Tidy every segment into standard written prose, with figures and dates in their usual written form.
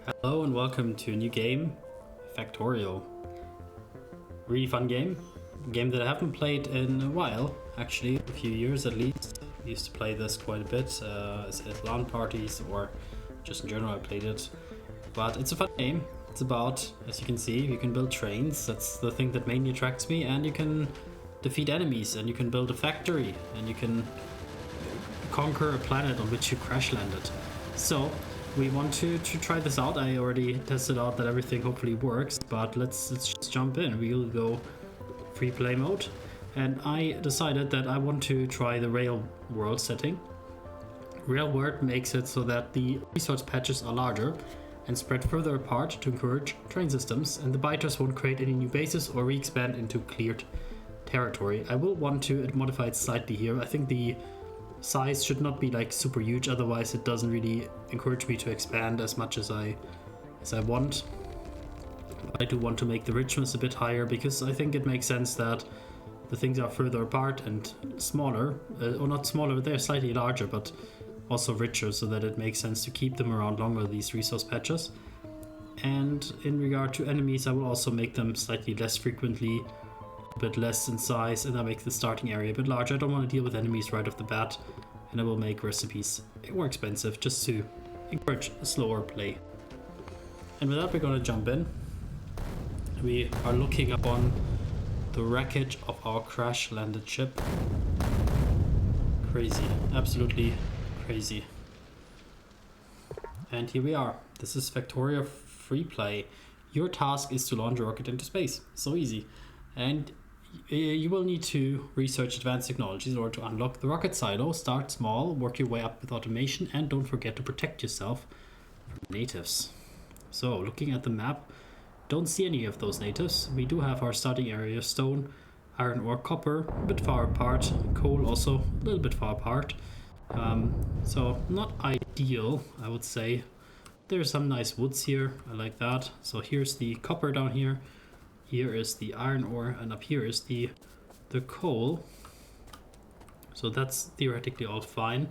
Hello and welcome to a new game, Factorio. Really fun game. A game that I haven't played in a while, actually, a few years at least. I used to play this quite a bit at LAN parties or just in general I played it. But it's a fun game. It's about, as you can see, you can build trains. That's the thing that mainly attracts me, and you can defeat enemies and you can build a factory and you can conquer a planet on which you crash landed. So we want to try this out. I already tested out that everything hopefully works, but let's just jump in. We'll go free play mode, and I decided that I want to try the Railworld setting. Railworld makes it so that the resource patches are larger and spread further apart to encourage train systems, and the biters won't create any new bases or re-expand into cleared territory. I will want to modify it slightly here. I think the size should not be like super huge, otherwise it doesn't really encourage me to expand as much as I want. But I do want to make the richness a bit higher because I think it makes sense that the things are further apart and smaller, or not smaller, they're slightly larger but also richer, so that it makes sense to keep them around longer, these resource patches. And in regard to enemies, I will also make them slightly less frequently, a bit less in size, and I make the starting area a bit larger. I don't want to deal with enemies right off the bat, and I will make recipes more expensive just to encourage a slower play. And with that, we're going to jump in. We are looking upon the wreckage of our crash-landed ship. Crazy, absolutely crazy. And here we are. This is Factorio free play. Your task is to launch a rocket into space. So easy. And you will need to research advanced technologies in order to unlock the rocket silo. Start small, work your way up with automation, and don't forget to protect yourself from natives. So, looking at the map, don't see any of those natives. We do have our starting area: stone, iron ore, copper, a bit far apart, coal also a little bit far apart. So not ideal, I would say. There's some nice woods here, I like that. So here's the copper down here. Here is the iron ore, and up here is the coal. So that's theoretically all fine.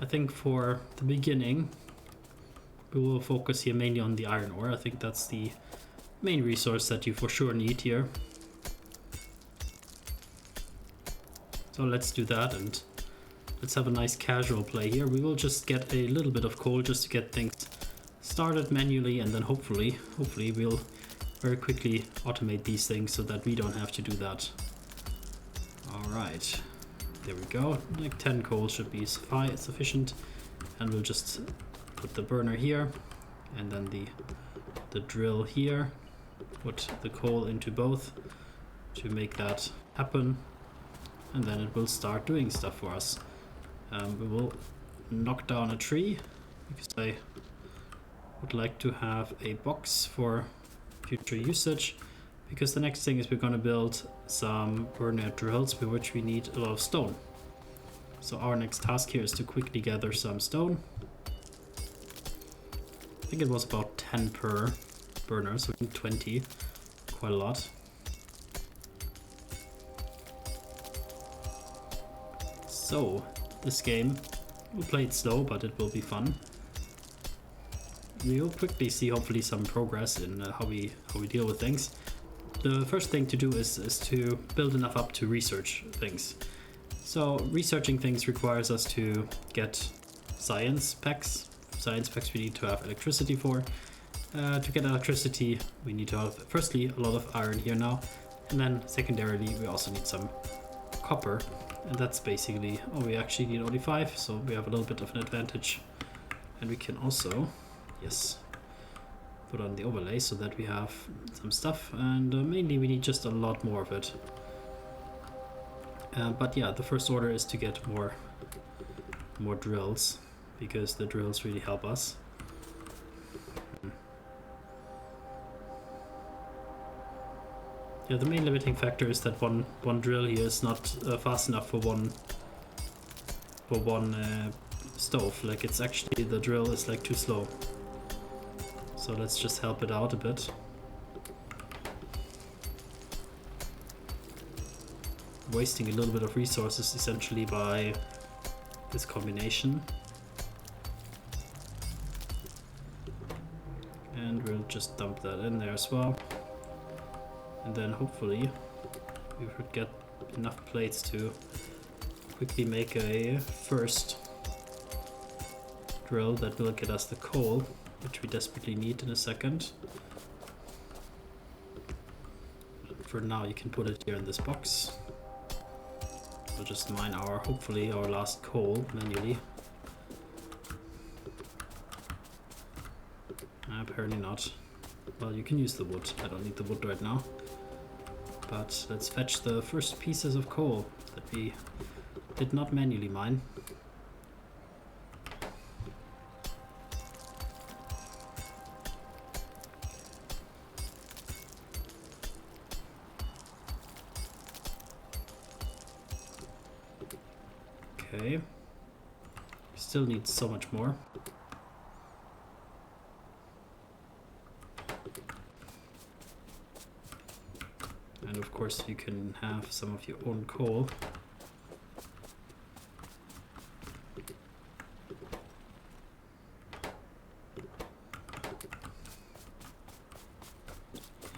I think for the beginning, we will focus here mainly on the iron ore. I think that's the main resource that you for sure need here. So let's do that, and let's have a nice casual play here. We will just get a little bit of coal just to get things started manually, and then hopefully we'll very quickly automate these things so that we don't have to do that. Alright, there we go. Like 10 coal should be sufficient, and we'll just put the burner here and then the drill here. Put the coal into both to make that happen, and then it will start doing stuff for us. We will knock down a tree because I would like to have a box for future usage, because the next thing is we're going to build some burner drills for which we need a lot of stone. So our next task here is to quickly gather some stone. I think it was about 10 per burner, so we need 20, quite a lot. So this game, we'll play it slow, but it will be fun. We will quickly see hopefully some progress in how we deal with things. The first thing to do is to build enough up to research things. So researching things requires us to get science packs. Science packs we need to have electricity for. To get electricity we need to have firstly a lot of iron here now, and then secondarily we also need some copper, and that's basically, we actually need only 5, so we have a little bit of an advantage. And we can also, yes, put on the overlay so that we have some stuff, and mainly we need just a lot more of it. But yeah, the first order is to get more drills, because the drills really help us. Yeah, the main limiting factor is that one drill here is not fast enough for one stove. Like, it's actually, the drill is like too slow. So let's just help it out a bit. Wasting a little bit of resources essentially by this combination. And we'll just dump that in there as well. And then hopefully we should get enough plates to quickly make a first drill that will get us the coal, which we desperately need in a second. For now you can put it here in this box. We'll just mine hopefully our last coal manually. Apparently not. Well, you can use the wood. I don't need the wood right now. But let's fetch the first pieces of coal that we did not manually mine. Okay. Still need so much more. And of course you can have some of your own coal.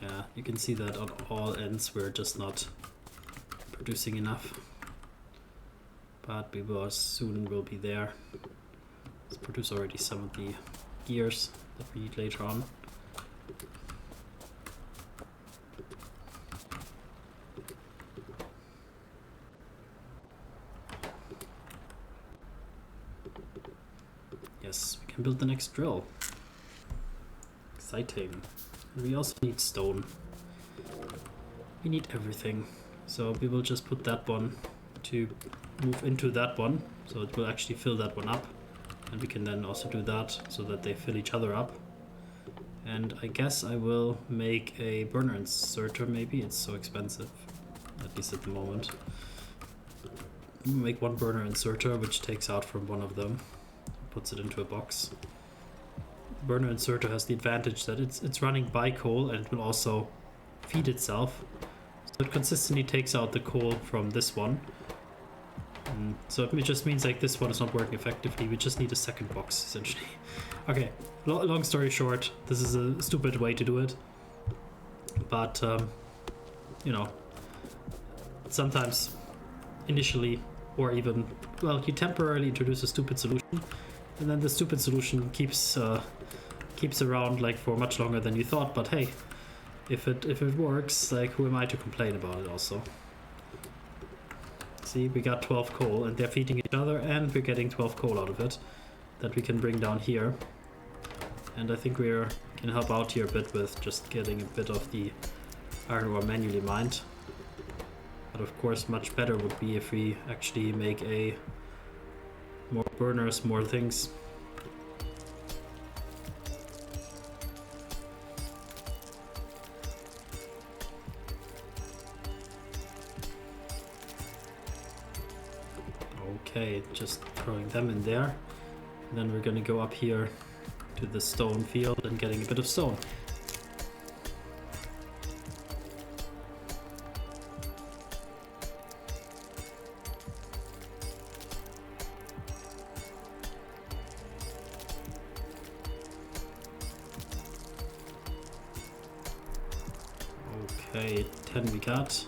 Yeah, you can see that on all ends we're just not producing enough. But we will soon will be there. Let's produce already some of the gears that we need later on. Yes, we can build the next drill. Exciting. And we also need stone. We need everything. So we will just put that one to move into that one, so it will actually fill that one up, and we can then also do that so that they fill each other up. And I guess I will make a burner inserter. Maybe it's so expensive, at least at the moment. Make one burner inserter which takes out from one of them, puts it into a box. Burner inserter has the advantage that it's running by coal, and it will also feed itself, so it consistently takes out the coal from this one. So it just means like this one is not working effectively. We just need a second box essentially. Okay, long story short, this is a stupid way to do it, but you know, sometimes initially, or even, well, you temporarily introduce a stupid solution, and then the stupid solution keeps around like for much longer than you thought. But hey, if it works, like, who am I to complain about it also? See, we got 12 coal, and they're feeding each other, and we're getting 12 coal out of it that we can bring down here. And I think we can help out here a bit with just getting a bit of the iron ore manually mined. But of course, much better would be if we actually make more burners, more things. Okay, just throwing them in there. And then we're gonna go up here to the stone field and getting a bit of stone. Okay, 10 we got.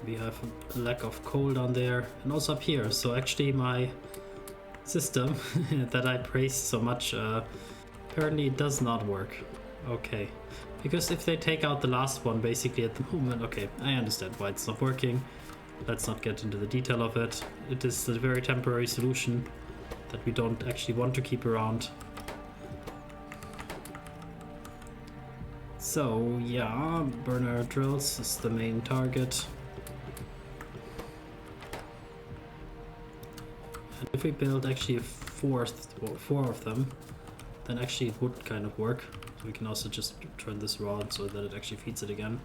We have a lack of coal down there, and also up here. So actually my system that I praised so much apparently does not work. Okay, because if they take out the last one basically at the moment, okay, I understand why it's not working. Let's not get into the detail of it. It is a very temporary solution that we don't actually want to keep around. So yeah, burner drills is the main target. And if we build actually four of them, then actually it would kind of work. So we can also just turn this rod so that it actually feeds it again.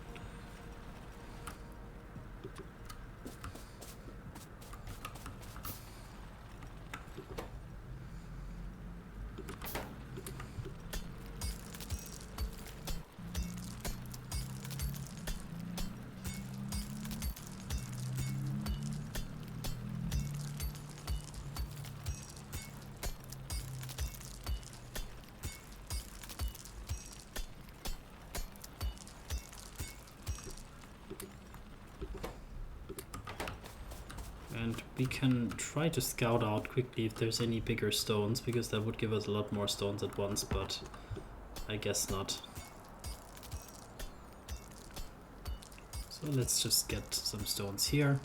And we can try to scout out quickly if there's any bigger stones, because that would give us a lot more stones at once, but I guess not. So let's just get some stones here.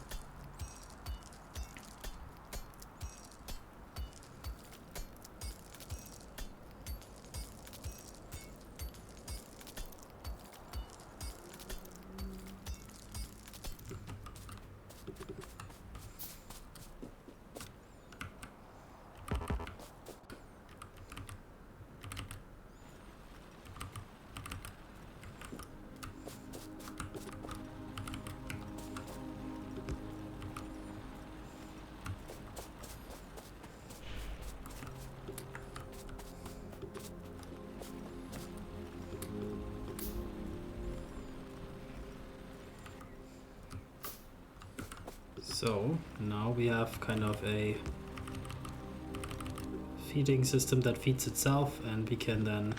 So now we have kind of a feeding system that feeds itself, and we can then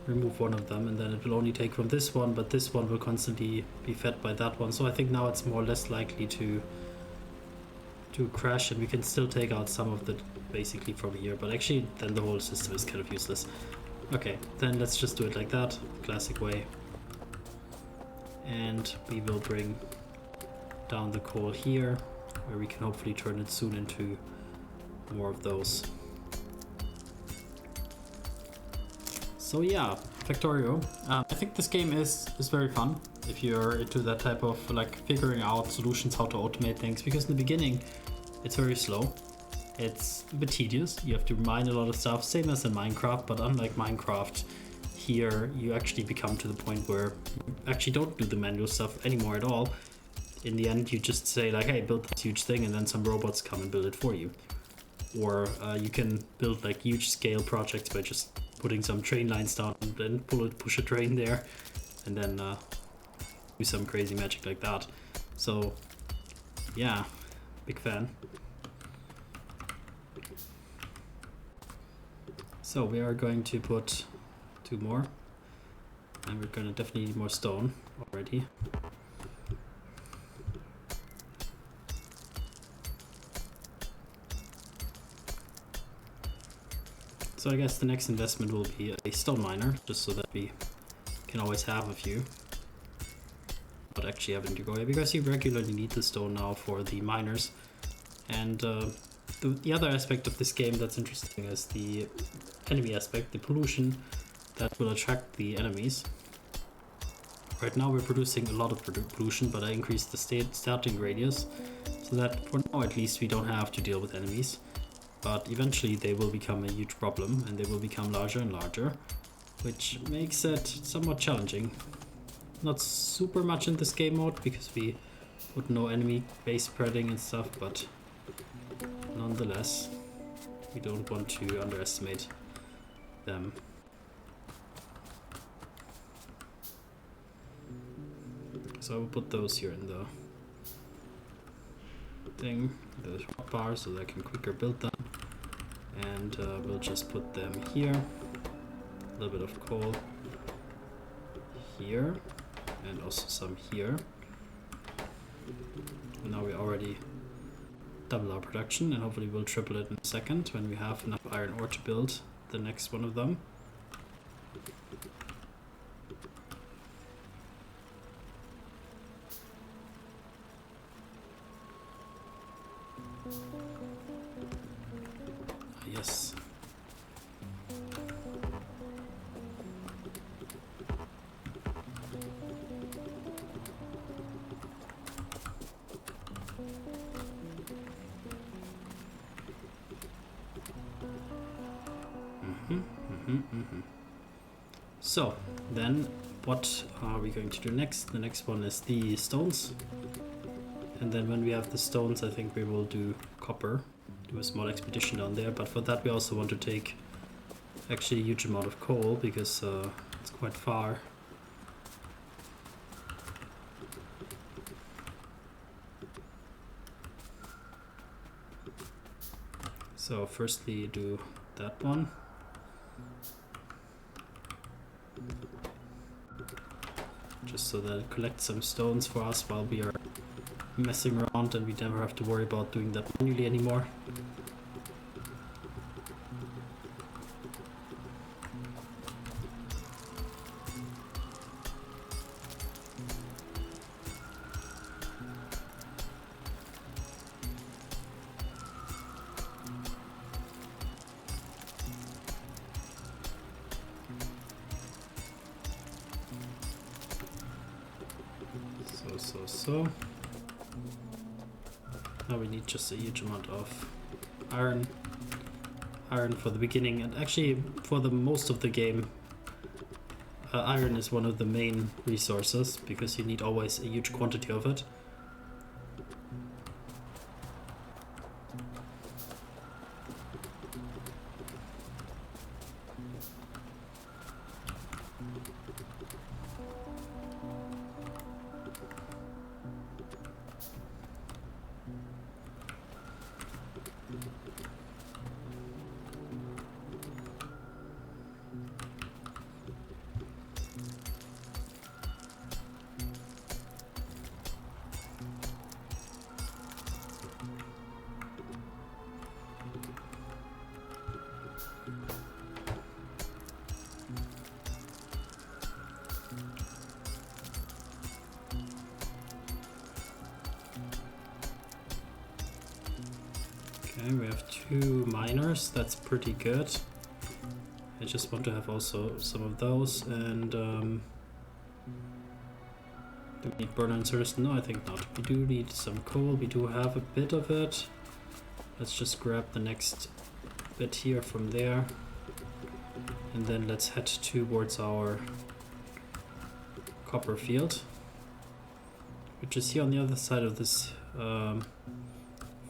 remove one of them, and then it will only take from this one, but this one will constantly be fed by that one. So I think now it's more or less likely to crash, and we can still take out some of the basically from here, but actually then the whole system is kind of useless. Okay, then let's just do it like that, classic way. And we will bring down the coal here, where we can hopefully turn it soon into more of those. So yeah, Factorio. I think this game is very fun if you're into that type of like figuring out solutions, how to automate things, because in the beginning it's very slow. It's a bit tedious. You have to mine a lot of stuff, same as in Minecraft, but unlike Minecraft, here you actually become to the point where you actually don't do the manual stuff anymore at all. In the end, you just say like, hey, build this huge thing, and then some robots come and build it for you. Or you can build like huge scale projects by just putting some train lines down and then push a train there, and then do some crazy magic like that. So yeah, big fan. So we are going to put 2 more, and we're gonna definitely need more stone already. So I guess the next investment will be a stone miner, just so that we can always have a few. But actually having to go here, because you regularly need the stone now for the miners. And the other aspect of this game that's interesting is the enemy aspect, the pollution that will attract the enemies. Right now we're producing a lot of pollution, but I increased the starting radius, so that for now at least we don't have to deal with enemies. But eventually they will become a huge problem, and they will become larger and larger, which makes it somewhat challenging. Not super much in this game mode, because we put no enemy base spreading and stuff, but nonetheless, we don't want to underestimate them. So I will put those here in the thing, the hotbar, so that I can quicker build them. And we'll just put them here. A little bit of coal here, and also some here. And now we already double our production, and hopefully we'll triple it in a second when we have enough iron ore to build the next one of them. Yes. So then what are we going to do next? The next one is the stones. And then when we have the stones, I think we will do copper, do a small expedition down there. But for that we also want to take actually a huge amount of coal, because it's quite far. So firstly do that one. Just so that it collects some stones for us while we are messing around and we never have to worry about doing that manually anymore. So now we need just a huge amount of iron for the beginning, and actually for the most of the game iron is one of the main resources because you need always a huge quantity of it. Okay, we have 2 miners, that's pretty good. I just want to have also some of those, and do we need burner inserters? No, I think not. We do need some coal, we do have a bit of it. Let's just grab the next bit here from there, and then let's head towards our copper field, which is here on the other side of this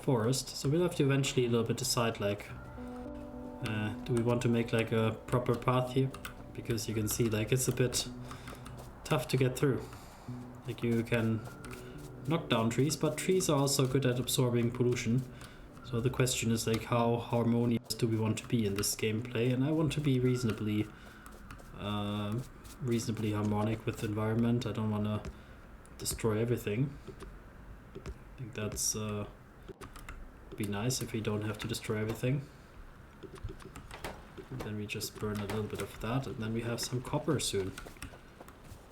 forest. So we'll have to eventually a little bit decide, like, do we want to make like a proper path here? Because you can see like it's a bit tough to get through. Like you can knock down trees, but trees are also good at absorbing pollution. So the question is like, how harmonious do we want to be in this gameplay? And I want to be reasonably harmonic with the environment. I don't want to destroy everything. I think that's be nice if we don't have to destroy everything. And then we just burn a little bit of that, and then we have some copper soon.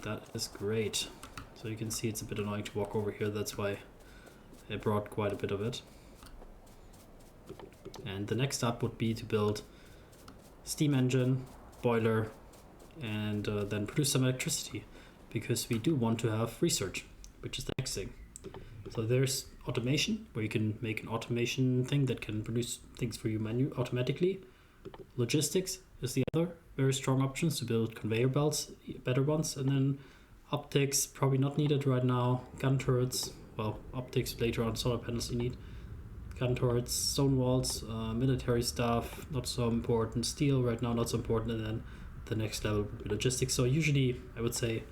That is great. So you can see it's a bit annoying to walk over here, that's why I brought quite a bit of it. And the next step would be to build steam engine, boiler, and then produce some electricity, because we do want to have research, which is the next thing. So there's automation, where you can make an automation thing that can produce things for you automatically. Logistics is the other very strong options to build conveyor belts, better ones, and then optics, probably not needed right now. Gun turrets, well, optics later on, solar panels you need. Gun turrets, stone walls, military stuff, not so important. Steel right now, not so important, and then the next level would be logistics. So usually I would say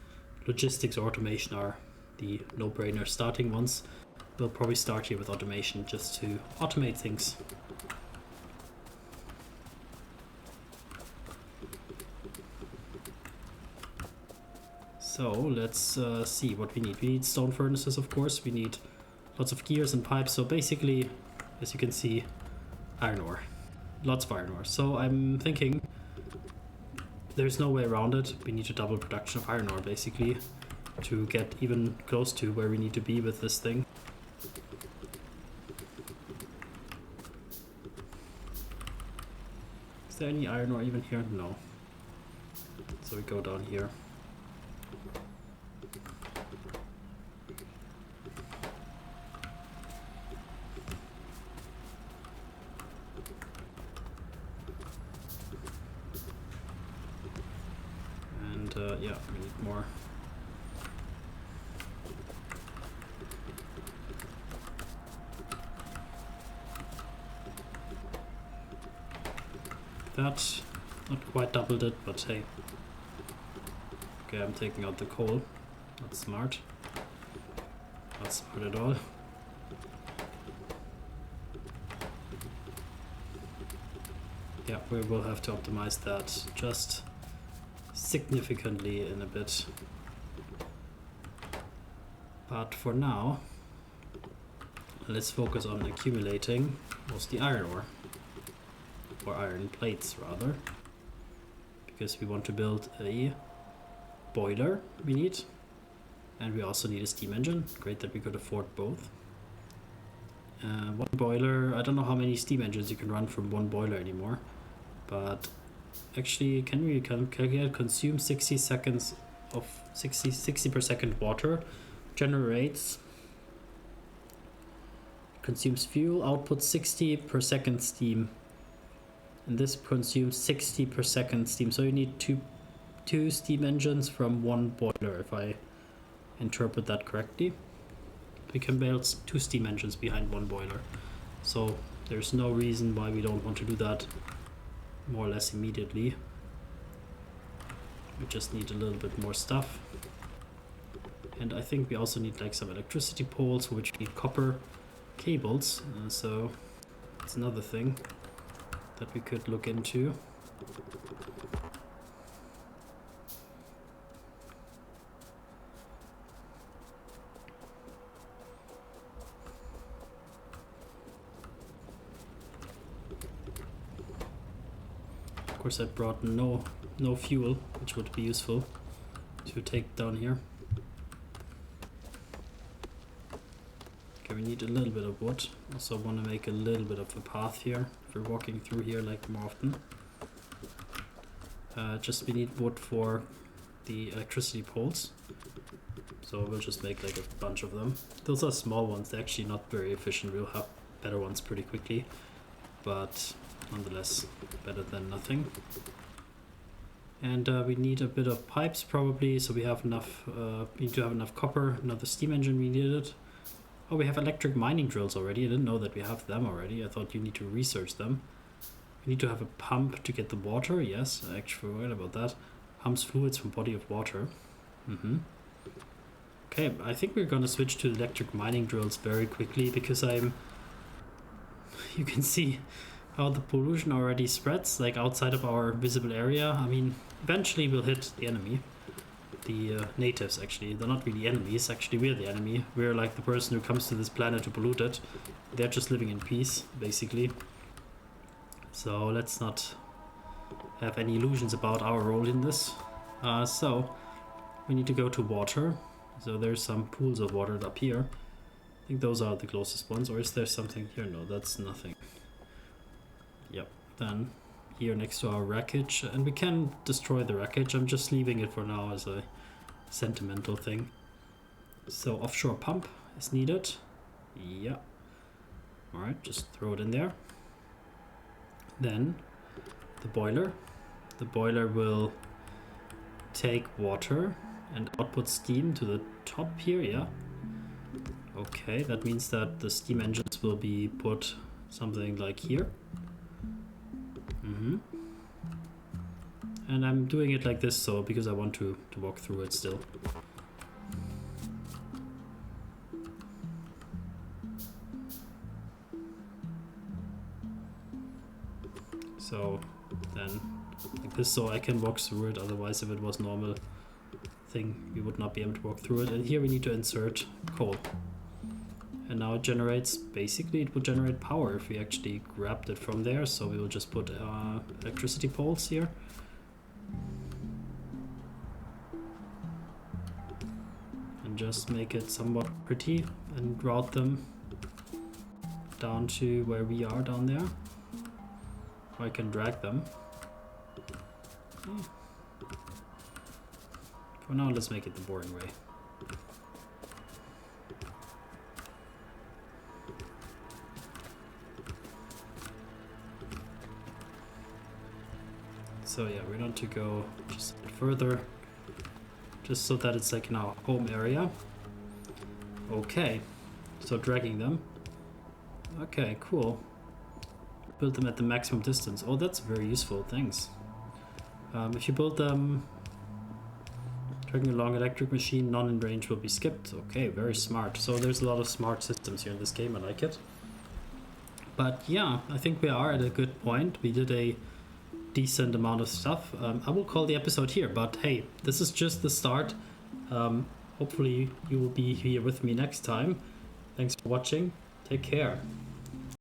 logistics or automation are the no-brainer starting ones. We'll probably start here with automation just to automate things. So let's see what we need. We need stone furnaces, of course. We need lots of gears and pipes. So basically, as you can see, iron ore. Lots of iron ore. So I'm thinking there's no way around it. We need to double production of iron ore, basically, to get even close to where we need to be with this thing. Is there any iron ore even here? No. So we go down here. And yeah, we need more. That not quite doubled it, but hey. Okay, I'm taking out the coal. Not smart. Not smart at all. Yeah, we will have to optimize that just significantly in a bit. But for now, let's focus on accumulating mostly iron ore, or iron plates rather, because we want to build a boiler we need, and we also need a steam engine. Great that we could afford both. One boiler, I don't know how many steam engines you can run from one boiler anymore, but actually can we consume 60 seconds of 60 per second water, generates, consumes fuel, outputs 60 per second steam, and this consumes 60 per second steam, so you need two steam engines from one boiler, if I interpret that correctly. We can build 2 steam engines behind one boiler, so there's no reason why we don't want to do that more or less immediately. We just need a little bit more stuff, and I think we also need like some electricity poles, for which we need copper cables, so it's another thing that we could look into. Of course, I brought no fuel, which would be useful to take down here. Okay, we need a little bit of wood. Also want to make a little bit of a path here if we're walking through here like more often. Just we need wood for the electricity poles, so we'll just make like a bunch of them. Those are small ones, they're actually not very efficient. We'll have better ones pretty quickly, but nonetheless better than nothing. And we need a bit of pipes probably, so we have enough. We need to have enough copper. Another steam engine we needed. Oh, we have electric mining drills already. I didn't know that we have them already. I thought you need to research them. We need to have a pump to get the water. Yes, I actually forgot about that. Pumps fluids from body of water. Okay, I think we're gonna switch to electric mining drills very quickly, because you can see how the pollution already spreads, like outside of our visible area. I mean, eventually we'll hit the enemy. The natives, actually. They're not really enemies, actually we're the enemy. We're like the person who comes to this planet to pollute it. They're just living in peace, basically. So let's not have any illusions about our role in this. So we need to go to water. So there's some pools of water up here. I think those are the closest ones, or is there something here? No, that's nothing. Yep, then here next to our wreckage, and we can destroy the wreckage. I'm just leaving it for now as a sentimental thing. So offshore pump is needed. Yeah. Alright, just throw it in there. Then the boiler. The boiler will take water and output steam to the top here, yeah. Okay, that means that the steam engines will be put something like here. And I'm doing it like this so because I want to walk through it still. So then like this, so I can walk through it. Otherwise, if it was normal thing, we would not be able to walk through it. And here we need to insert coal. And now it generates, basically it would generate power if we actually grabbed it from there. So we will just put electricity poles here. And just make it somewhat pretty and route them down to where we are down there. Or I can drag them. For now, let's make it the boring way. So yeah, we want to go just a bit further, just so that it's like in our home area. Okay, so dragging them. Okay, cool. Build them at the maximum distance. Oh, that's very useful, thanks. If you build them dragging along electric machine, none in range will be skipped. Okay, very smart. So there's a lot of smart systems here in this game, I like it. But yeah, I think we are at a good point. We did a decent amount of stuff. I will call the episode here, but hey, this is just the start. Hopefully you will be here with me next time. Thanks for watching. Take care.